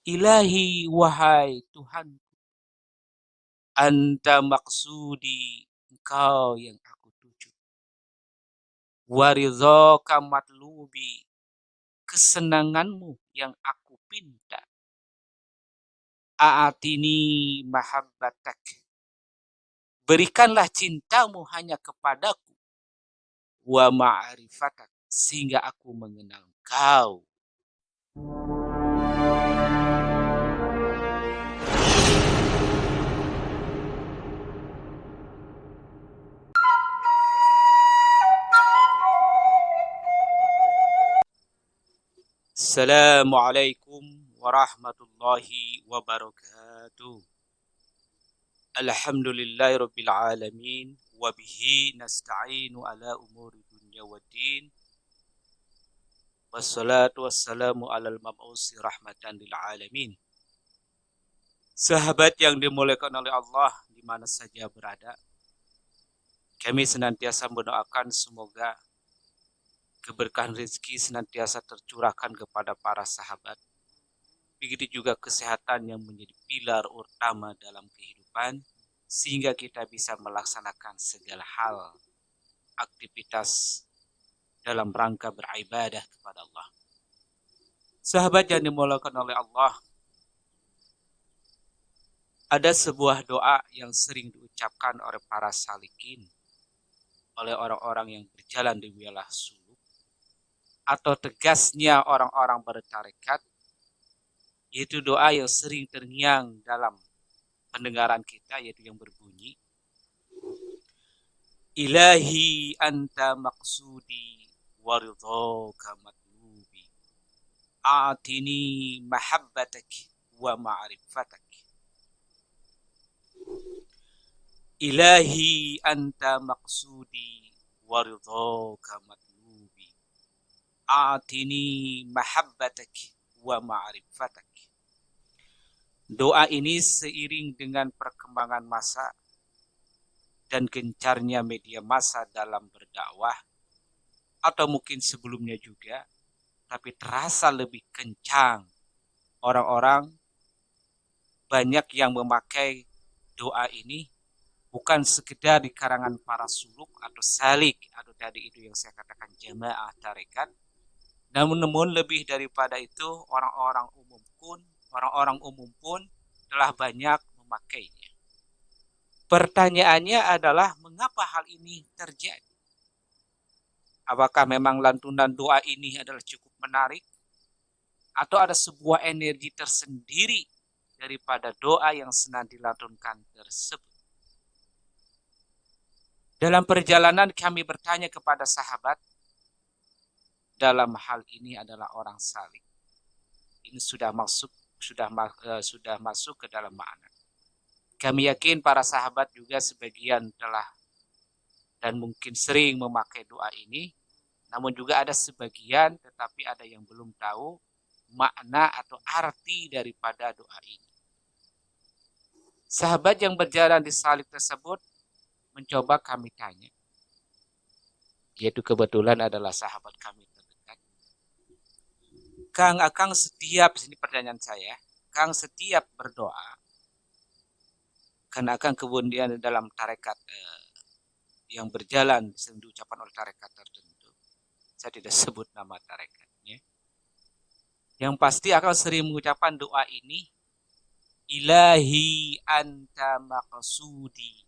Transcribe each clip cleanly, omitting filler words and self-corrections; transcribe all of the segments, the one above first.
Ilahi wahai Tuhan, Anta maksudi, Engkau yang aku tuju. Waridhoka matlubi, kesenanganmu yang aku pinta. A'atini mahabbatak, berikanlah cintamu hanya kepadaku. Wa ma'rifatak, sehingga aku mengenal Engkau. Assalamualaikum warahmatullahi wabarakatuh. Alhamdulillahi rabbil alamin, wabihi nasta'inu ala umuri dunya waddin, wassalatu wassalamu alal mab'usi rahmatan lil alamin. Sahabat yang dimuliakan oleh Allah di mana saja berada, kami senantiasa mendoakan semoga keberkahan rezeki senantiasa tercurahkan kepada para sahabat. Begitu juga kesehatan yang menjadi pilar utama dalam kehidupan, sehingga kita bisa melaksanakan segala hal, aktivitas dalam rangka beribadah kepada Allah. Sahabat yang dimuliakan oleh Allah, ada sebuah doa yang sering diucapkan oleh para salikin, oleh orang-orang yang berjalan di wilayah suluk, atau tegasnya orang-orang bertarekat, yaitu doa yang sering terngiang dalam pendengaran kita, yaitu yang berbunyi, Ilahi anta maksudi waridhoka matlubi, a'tini mahabbatak wa ma'rifatak. Ilahi anta maksudi waridhoka matlubi, a'tini mahabbatak wa ma'rifatak. Doa ini seiring dengan perkembangan masa dan gencarnya media massa dalam berdakwah, atau mungkin sebelumnya juga, tapi terasa lebih kencang. Orang-orang banyak yang memakai doa ini bukan sekedar di karangan para suluk atau salik, atau tadi itu yang saya katakan jamaah tarekat, namun lebih daripada itu orang-orang umum pun telah banyak memakainya. Pertanyaannya adalah mengapa hal ini terjadi? Apakah memang lantunan doa ini adalah cukup menarik? Atau ada sebuah energi tersendiri daripada doa yang senang dilantunkan tersebut? Dalam perjalanan kami bertanya kepada sahabat, dalam hal ini adalah orang salih. Ini sudah masuk ke dalam makna. Kami yakin para sahabat juga sebagian telah dan mungkin sering memakai doa ini, namun juga ada sebagian tetapi ada yang belum tahu makna atau arti daripada doa ini. Sahabat yang berjalan di salib tersebut mencoba kami tanya, yaitu kebetulan adalah sahabat kami terdekat. Kang setiap, ini pertanyaan saya, Kang setiap berdoa, karena Kang kemudian dalam tarekat yang berjalan sering diucapkan oleh tarekat tertentu, saya tidak sebut nama tarekatnya, yang pasti akan sering mengucapkan doa ini, Ilahi anta maqsudi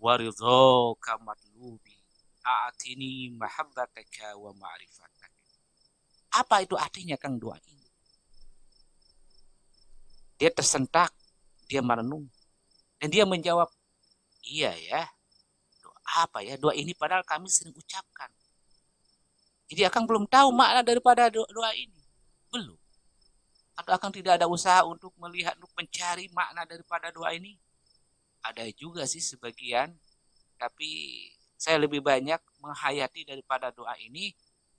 waridhoka matlubi, a'tini mahabbataka wa ma'rifataka. Apa itu artinya Kang doa ini? Dia tersentak, dia merenung, dan dia menjawab, iya ya, doa apa ya? Doa ini padahal kami sering ucapkan. Jadi Akang belum tahu makna daripada doa ini. Belum. Atau Akang tidak ada usaha untuk melihat, untuk mencari makna daripada doa ini? Ada juga sih sebagian, tapi saya lebih banyak menghayati daripada doa ini,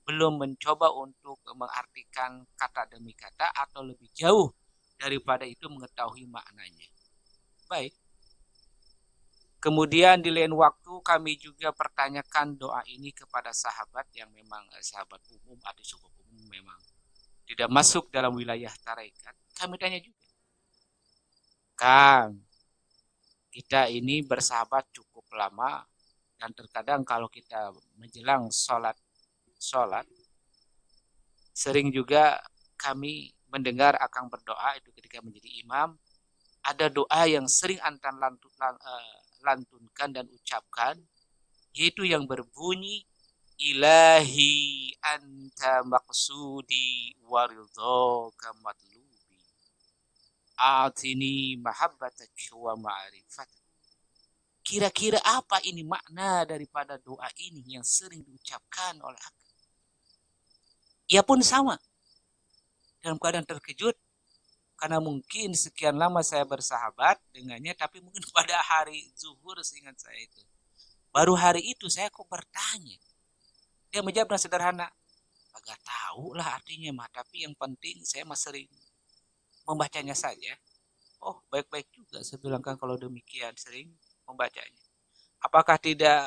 belum mencoba untuk mengartikan kata demi kata atau lebih jauh daripada itu mengetahui maknanya. Baik. Kemudian di lain waktu kami juga pertanyakan doa ini kepada sahabat yang memang sahabat umum atau suku umum, memang tidak masuk dalam wilayah tarekat. kami tanya juga, Kang, kita ini bersahabat cukup lama, dan terkadang kalau kita menjelang sholat, sering juga kami mendengar Akang berdoa itu ketika menjadi imam. Ada doa yang sering Antan lantunkan dan ucapkan, yaitu yang berbunyi, Ilahi anta maksudi waridhoka matlubi, atini mahabbatak wa ma'rifatak. Kira-kira apa ini makna daripada doa ini yang sering diucapkan oleh Akang? Ia pun sama, dalam keadaan terkejut, karena mungkin sekian lama saya bersahabat dengannya, tapi mungkin pada hari zuhur seingat saya itu, baru hari itu saya kok bertanya. Dia menjawab dengan sederhana, agak tahu lah artinya mah, tapi yang penting saya mah sering membacanya saja. Oh, baik-baik juga saya bilang, kan kalau demikian sering membacanya. Apakah tidak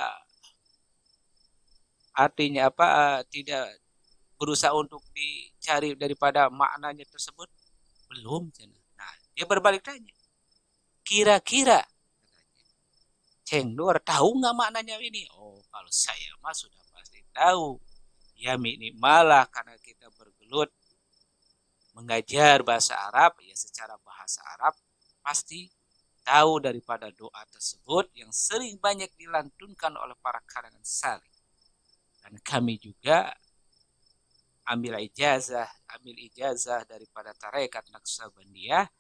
artinya tidak berusaha untuk dicari daripada maknanya tersebut? Belum. Nah, dia berbalik tanya, kira-kira Ceng Nur tahu nggak maknanya ini? Oh, kalau saya mah sudah pasti tahu. Ya minimal lah, karena kita bergelut mengajar bahasa Arab, ya secara bahasa Arab pasti tahu daripada doa tersebut yang sering banyak dilantunkan oleh para kalangan salih. Dan kami juga ambil ijazah daripada tarekat Naqsabandiyah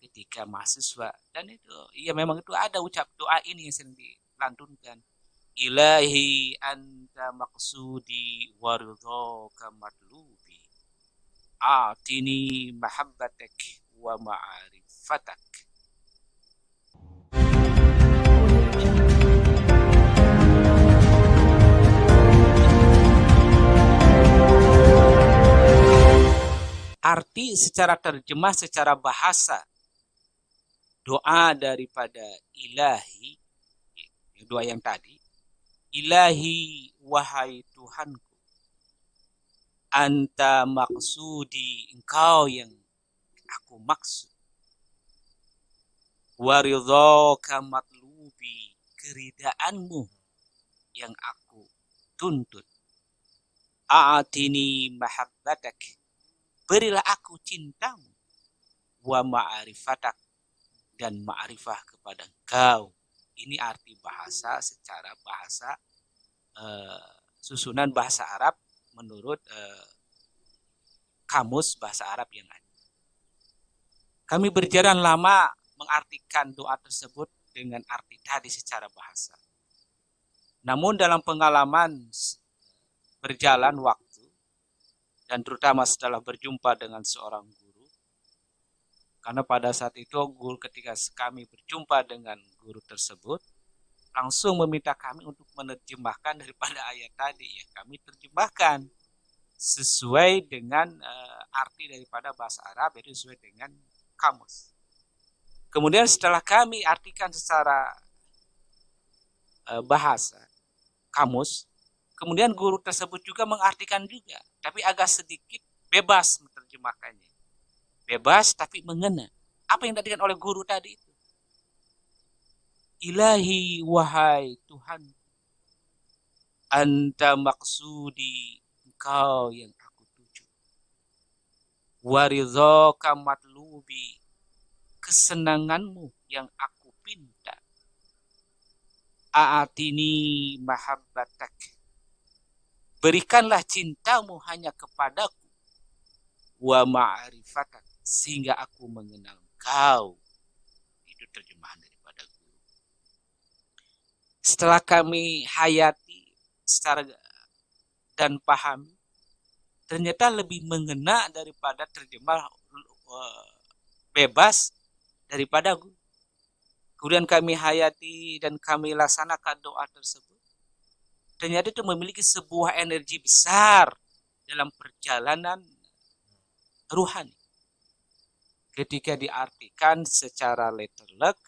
ketika mahasiswa, dan itu ya memang itu ada ucap doa ini yang sering dilantunkan, Ilahi anta maksudi waridhoka matlubi, atini mahabbatak wa ma'rifatak. Arti secara terjemah, secara bahasa, doa daripada ilahi, doa yang tadi, Ilahi wahai Tuhanku, anta maksudi, engkau yang aku maksud, waridhoka matlubi, keridaanmu yang aku tuntut, a'atini mahabbatak, berilah aku cintamu, wa ma'rifatak, dan ma'rifah kepada engkau. Ini arti bahasa secara bahasa susunan bahasa Arab menurut kamus bahasa Arab yang ada. Kami berjalan lama mengartikan doa tersebut dengan arti tadi secara bahasa. Namun dalam pengalaman berjalan waktu, dan terutama setelah berjumpa dengan seorang guru, karena pada saat itu guru, ketika kami berjumpa dengan guru tersebut, langsung meminta kami untuk menerjemahkan daripada ayat tadi. Ya, kami terjemahkan sesuai dengan arti daripada bahasa Arab, yaitu sesuai dengan kamus. Kemudian setelah kami artikan secara bahasa kamus, kemudian guru tersebut juga mengartikan juga, tapi agak sedikit bebas menerjemahkannya. Bebas tapi mengena. Apa yang diartikan oleh guru tadi itu? Ilahi wahai Tuhan, anta maksudi, engkau yang aku tuju, waridhoka matlubi, kesenanganmu yang aku pinta, a'atini mahabbatak, berikanlah cintamu hanya kepadaku, wa ma'rifatak, sehingga aku mengenal engkau. Itu terjemahan daripada guru. Setelah kami hayati secara dan pahami, ternyata lebih mengena daripada terjemah bebas daripada guru. Kemudian kami hayati dan kami laksanakan doa tersebut. Ternyata itu memiliki sebuah energi besar dalam perjalanan ruhani. Ketika diartikan secara letterlek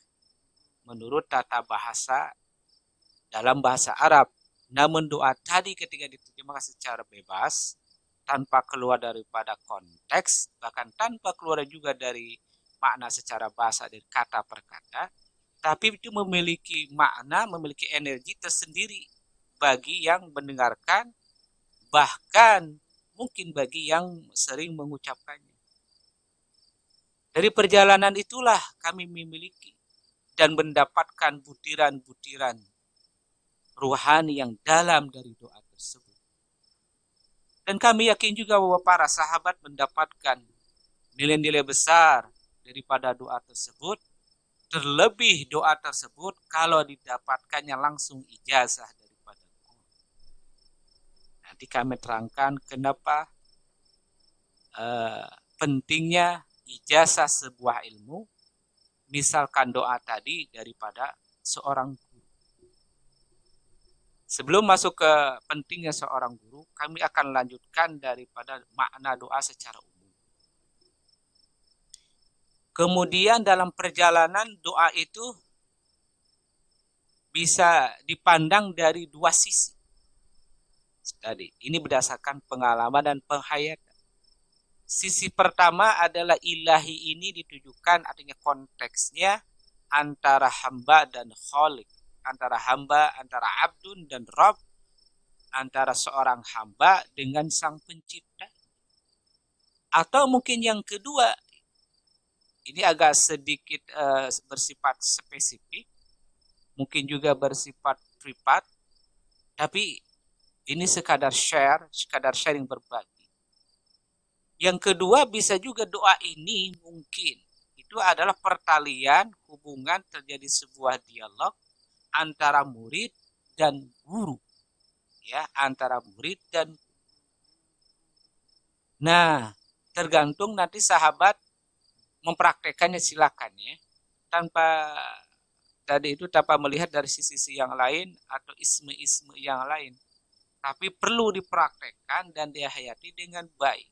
menurut tata bahasa dalam bahasa Arab. Namun doa tadi ketika diterjemahkan secara bebas, tanpa keluar daripada konteks, bahkan tanpa keluar juga dari makna secara bahasa dari kata per kata, tapi itu memiliki makna, memiliki energi tersendiri bagi yang mendengarkan, bahkan mungkin bagi yang sering mengucapkannya. Dari perjalanan itulah kami memiliki dan mendapatkan butiran-butiran ruhani yang dalam dari doa tersebut. Dan kami yakin juga bahwa para sahabat mendapatkan nilai-nilai besar daripada doa tersebut. Terlebih doa tersebut kalau didapatkannya langsung ijazah daripada guru. Nanti kami terangkan kenapa pentingnya ijazah sebuah ilmu. Misalkan doa tadi daripada seorang guru. Sebelum masuk ke pentingnya seorang guru, kami akan lanjutkan daripada makna doa secara umum. Kemudian dalam perjalanan doa itu bisa dipandang dari dua sisi. Tadi, ini berdasarkan pengalaman dan penghayatan. Sisi pertama adalah ilahi ini ditujukan, artinya konteksnya antara hamba dan khalik, antara hamba, antara abdun dan rob, antara seorang hamba dengan sang pencipta. Atau mungkin yang kedua, ini agak sedikit bersifat spesifik, mungkin juga bersifat privat, tapi ini sekadar sharing berbagi. Yang kedua bisa juga doa ini mungkin itu adalah pertalian hubungan terjadi sebuah dialog antara murid dan guru. Ya, antara murid dan Nah, tergantung nanti sahabat mempraktekannya silakan ya. Tanpa melihat dari sisi yang lain atau isme-isme yang lain. Tapi perlu dipraktekkan dan dihayati dengan baik.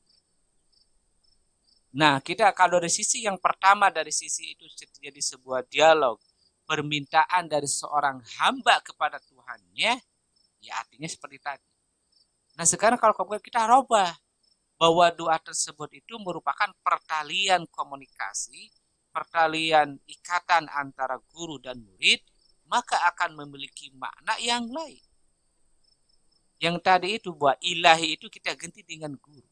Nah, kita kalau dari sisi yang pertama, dari sisi itu terjadi sebuah dialog, permintaan dari seorang hamba kepada Tuhannya, ya artinya seperti tadi. Nah, sekarang kalau kita rubah, bahwa doa tersebut itu merupakan pertalian komunikasi, pertalian ikatan antara guru dan murid, maka akan memiliki makna yang lain. Yang tadi itu bahwa ilahi itu kita ganti dengan guru.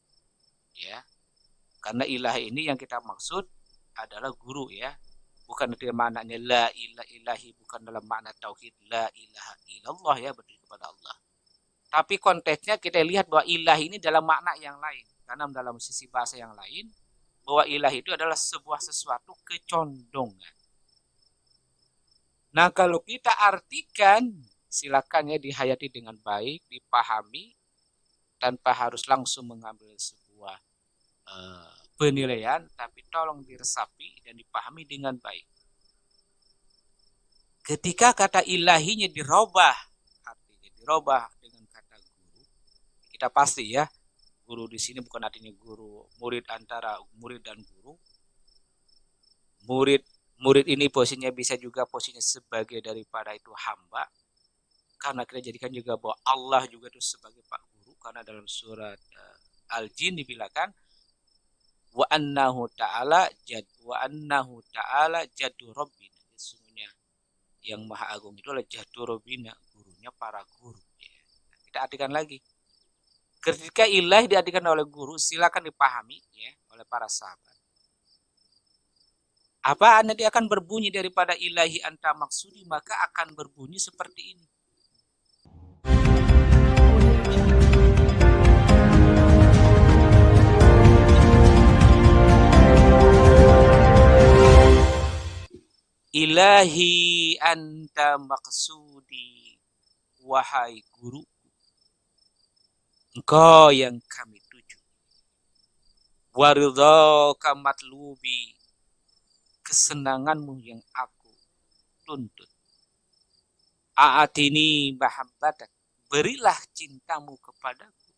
Ya. Karena ilahi ini yang kita maksud adalah guru ya. Bukan dari maknanya la ilaha ilahi, bukan dalam makna tauhid la ilaha illallah ya, berdiri kepada Allah. Tapi konteksnya kita lihat bahwa ilahi ini dalam makna yang lain. Karena dalam sisi bahasa yang lain, bahwa ilahi itu adalah sebuah sesuatu kecondongan. Nah kalau kita artikan, silakan ya dihayati dengan baik, dipahami, tanpa harus langsung mengambil sebuah penilaian, tapi tolong diresapi dan dipahami dengan baik. Ketika kata ilahinya dirubah, artinya dirubah dengan kata guru, kita pasti ya, guru di sini bukan artinya guru murid, antara murid dan guru. Murid ini posisinya bisa juga posisinya sebagai daripada itu hamba, karena kita jadikan juga bahwa Allah juga itu sebagai Pak Guru, karena dalam surat Al-Jin dibilangkan wa annahu ta'ala jaddu rabbina. Sesungguhnya yang maha agung itu adalah jaddu rabbina, gurunya para guru ya. Kita artikan lagi, ketika ilahi diartikan oleh guru, silakan dipahami ya oleh para sahabat. Apa nanti akan berbunyi daripada ilahi anta maksudi, maka akan berbunyi seperti ini. Ilahi anta maksudi, wahai guru, engkau yang kami tuju. Waridhaka matlubi, kesenanganmu yang aku tuntut. A'atini mahabbatak, berilah cintamu kepadaku.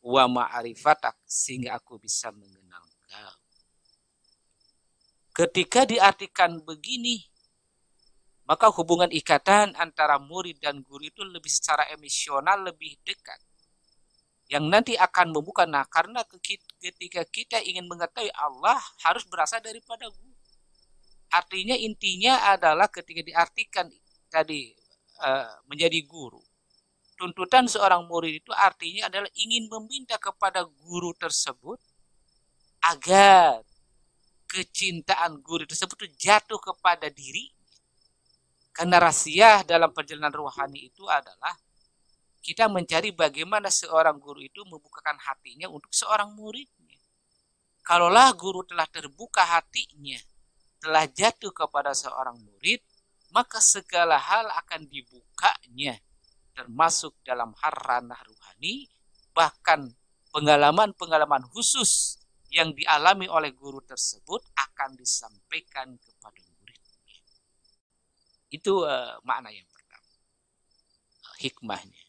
Wa ma'rifatak, sehingga aku bisa mengenal kau. Ketika diartikan begini, maka hubungan ikatan antara murid dan guru itu lebih secara emosional, lebih dekat. yang nanti akan membuka. Nah, karena ketika kita ingin mengetahui Allah harus berasal daripada guru. Artinya intinya adalah ketika diartikan tadi menjadi guru, tuntutan seorang murid itu artinya adalah ingin meminta kepada guru tersebut agar kecintaan guru tersebut jatuh kepada diri. Karena rahasia dalam perjalanan rohani itu adalah kita mencari bagaimana seorang guru itu membukakan hatinya untuk seorang muridnya. Kalaulah guru telah terbuka hatinya, telah jatuh kepada seorang murid, maka segala hal akan dibukanya, termasuk dalam hal ranah rohani, bahkan pengalaman-pengalaman khusus yang dialami oleh guru tersebut akan disampaikan kepada muridnya. Itu makna yang pertama, hikmahnya.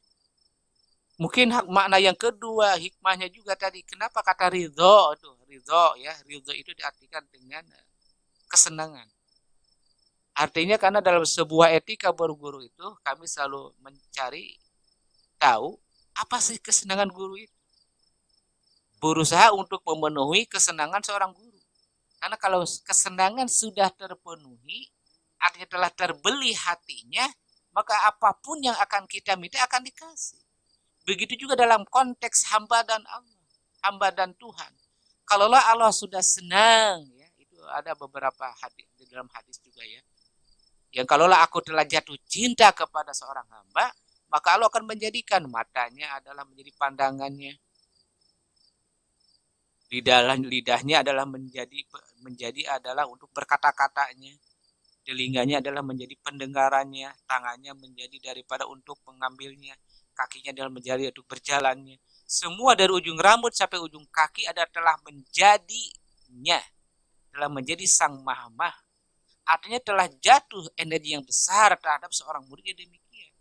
Mungkin makna yang kedua, hikmahnya juga tadi, kenapa kata ridho itu? Ridho itu diartikan dengan kesenangan. Artinya karena dalam sebuah etika berguru itu kami selalu mencari tahu apa sih kesenangan guru itu. Berusaha untuk memenuhi kesenangan seorang guru. Karena kalau kesenangan sudah terpenuhi, artinya telah terbeli hatinya, maka apapun yang akan kita minta akan dikasih. Begitu juga dalam konteks hamba dan Allah, hamba dan Tuhan. Kalaulah Allah sudah senang, ya, itu ada beberapa hadis di dalam hadis juga ya. Yang kalaulah aku telah jatuh cinta kepada seorang hamba, maka Allah akan menjadikan matanya adalah menjadi pandangannya, lidahnya adalah menjadi adalah untuk berkata-katanya, telinganya adalah menjadi pendengarannya, tangannya menjadi daripada untuk mengambilnya, kakinya adalah menjadi untuk berjalannya. Semua dari ujung rambut sampai ujung kaki telah menjadinya, telah menjadi sang maha. Artinya telah jatuh energi yang besar terhadap seorang murid demikian.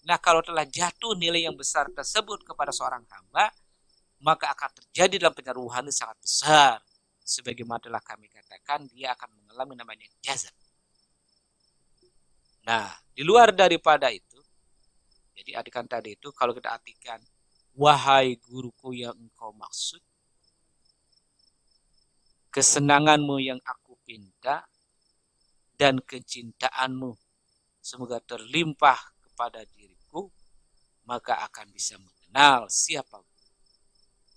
Nah, kalau telah jatuh nilai yang besar tersebut kepada seorang hamba, maka akan terjadi dalam pengaruhan sangat besar. Sebagaimana telah kami katakan, dia akan mengalami namanya jazab. Nah, di luar daripada itu, jadi artikan tadi itu, kalau kita artikan, wahai guruku yang engkau maksud, kesenanganmu yang aku pinta, dan kecintaanmu semoga terlimpah kepada diriku, maka akan bisa mengenal siapa guru.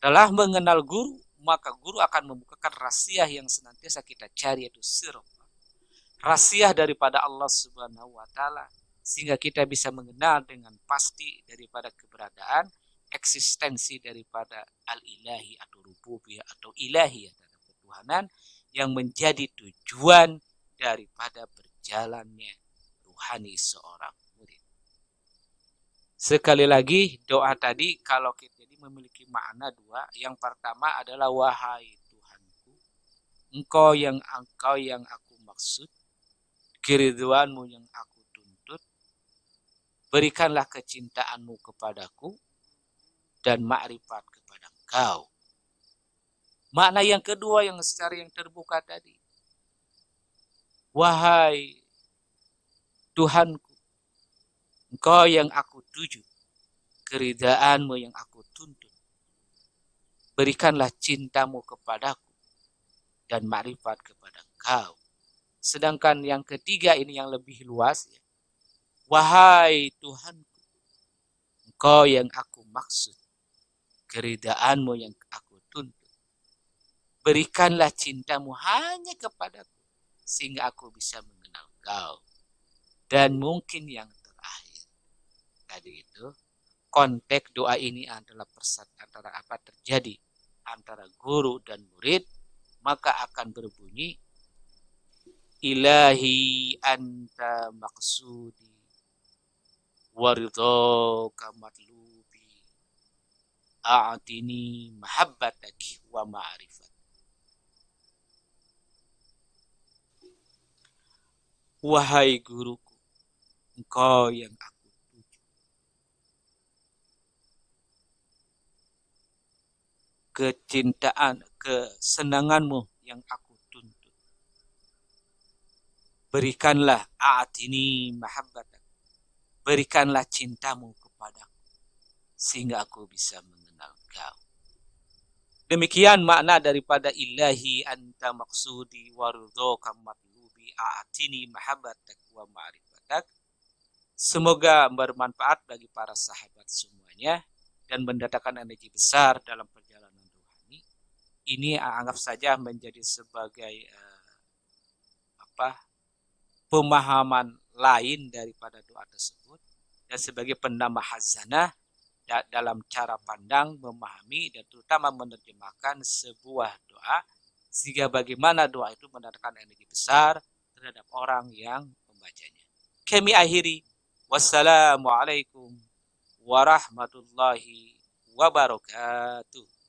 Telah mengenal guru, maka guru akan membukakan rahasia yang senantiasa kita cari, yaitu sirah. Rahasia daripada Allah Subhanahu wa Ta'ala, sehingga kita bisa mengenal dengan pasti daripada keberadaan, eksistensi daripada al-ilahi atau rububiyah atau ilahiyah atau ketuhanan yang menjadi tujuan daripada berjalannya ruhani seorang murid. Sekali lagi, doa tadi kalau kita memiliki makna dua. Yang pertama adalah wahai Tuhanku, engkau yang aku maksud, keridhaanmu yang aku tuntut, berikanlah kecintaanmu kepadaku dan makrifat kepada engkau. Makna yang kedua yang secara yang terbuka tadi, wahai Tuhanku, engkau yang aku tuju, keridhaanmu yang aku tuntut, berikanlah cintamu kepadaku dan makrifat kepada engkau. Sedangkan yang ketiga ini yang lebih luas, ya. Wahai Tuhanku, engkau yang aku maksud, keridhaanmu yang aku tuntut, berikanlah cintamu hanya kepadaku, sehingga aku bisa mengenal kau. Dan mungkin yang terakhir, tadi itu, konteks doa ini adalah antara apa terjadi antara guru dan murid, maka akan berbunyi, ilahi anta maksudi waridhaka matlubi a'tini mahabbataki wa ma'rifat. Wahai guruku, engkau yang aku tuju, kecintaan, kesenanganmu yang aku tuntut, berikanlah a'tini mahabbatak, berikanlah cintamu kepadaku, sehingga aku bisa mengenal engkau. Demikian makna daripada ilahi anta maksudi warudhoka matlubi a'tini mahabbatak wa ma'rifatak. Semoga bermanfaat bagi para sahabat semuanya dan mendatangkan energi besar dalam perjalanan rohani. Ini anggap saja menjadi sebagai pemahaman lain daripada doa tersebut dan sebagai penambah hazanah dalam cara pandang, memahami, dan terutama menerjemahkan sebuah doa, sehingga bagaimana doa itu mendatangkan energi besar terhadap orang yang membacanya. Kami akhiri. Wassalamualaikum warahmatullahi wabarakatuh.